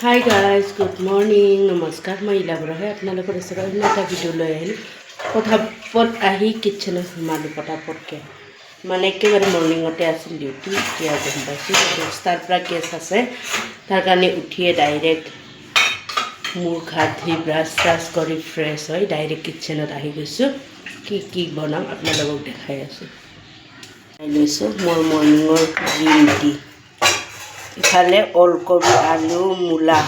hi guys good morning নমস্কাৰ মই ইলাবৰাহে আপোনালোকৰ ওচৰত অন্য এটা ভিডিঅ' লৈ আহিলোঁ পটাপট আহি কিটচেনত সোমালোঁ পটাপটকৈ মানে একেবাৰে মৰ্ণিঙতে আছিল ডিউটি এতিয়া গম পাইছোঁ 10টাৰ পৰা কেছ আছে তাৰ কাৰণে উঠিয়ে ডাইৰেক্ট মুখ হাত ধুই ব্ৰাছ চ্ৰাছ কৰি ফ্ৰেছ হৈ ডাইৰেক্ট কিটচেনত আহি গৈছোঁ কি বনাম আপোনালোকক দেখাই আছোঁ লৈছোঁ মোৰ মৰ্ণিঙৰ গ্ৰীণ টি ইফালে ওলকবি আলু মূলা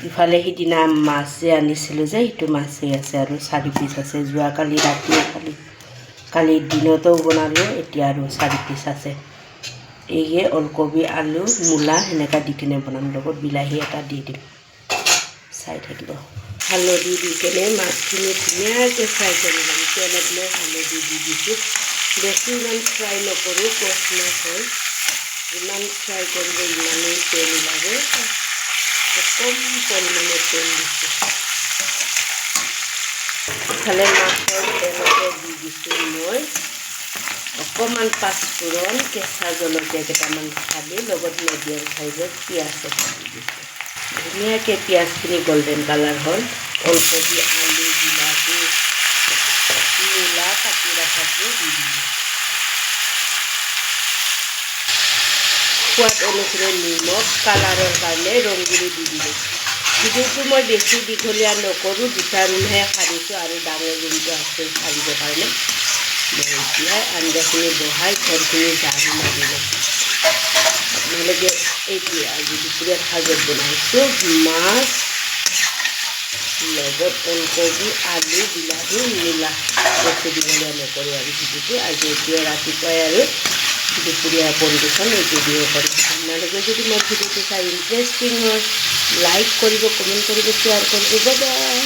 ইফালে সিদিনা মাছ যে আনিছিলোঁ যে সেইটো মাছেই আছে আৰু 4 পিচ আছে যোৱাকালি ৰাতিও কালি দিনতো বনালোঁ এতিয়া আৰু 4 পিচ আছে এইয়ে ওলকবি আলু মূলা সেনেকা দি কিনে বনাম লগত বিলাহী এটা দি দিম চাই থাকিব হালধি দি কিনে মাছখিনি ধুনীয়াকৈ ফ্ৰাই কৰি ল'ম তেলত মই হালধি দি দিছোঁ বেছি ইমান ফ্ৰাই নকৰোঁ কচ মাছ হয় যিমান ফ্ৰাই কৰিব ইমানেই তেল ওলাব কম পৰিমাণে তেল দিছোঁ ইফালে মাছৰ তেলতে দি দিছোঁ মই অকণমান পাঁচফোৰণ কেঁচা জলকীয়া কেইটামান ফালি লগত মিডিয়াম চাইজত পিঁয়াজ এটা দি দিছোঁ ধুনীয়াকৈ পিঁয়াজখিনি গল্ডেন কালাৰ হ'ল ওলকবি আলু বিলাহী মূলা কাটি ৰখাটো দি দিলোঁ সোৱাদ অনুসৰি নিমখ কালাৰৰ কাৰণে ৰংগুলি দি দিলোঁ ভিডিঅ'টো মই বেছি দীঘলীয়া নকৰোঁ 2টা ৰুমহে সাৰিছোঁ আৰু ডাঙৰ ৰুমটো আছে সাৰিবৰ কাৰণে মই এতিয়া আঞ্জাখিনি বহাই ঘৰখিনি ঝাৰু মাৰিলোঁ আপোনালোকে এইটোৱে আজি দুপৰীয়া সাজত বনাইছোঁ মাছ লগত ওলকবি আলু বিলাহী মূলা বেছি দীঘলীয়া নকৰোঁ আৰু ভিডিঅ'টো আজি এতিয়া ৰাতিপুৱাই আৰু দুপৰীয়া কণ্ডিশ্যন এইটো দিব পাৰিম আপোনালোকে যদি মোৰ ভিডিঅ'টো চাই ইণ্টাৰেষ্টিং হয় লাইক কৰিব কমেণ্ট কৰিব শ্বেয়াৰ কৰিব বাই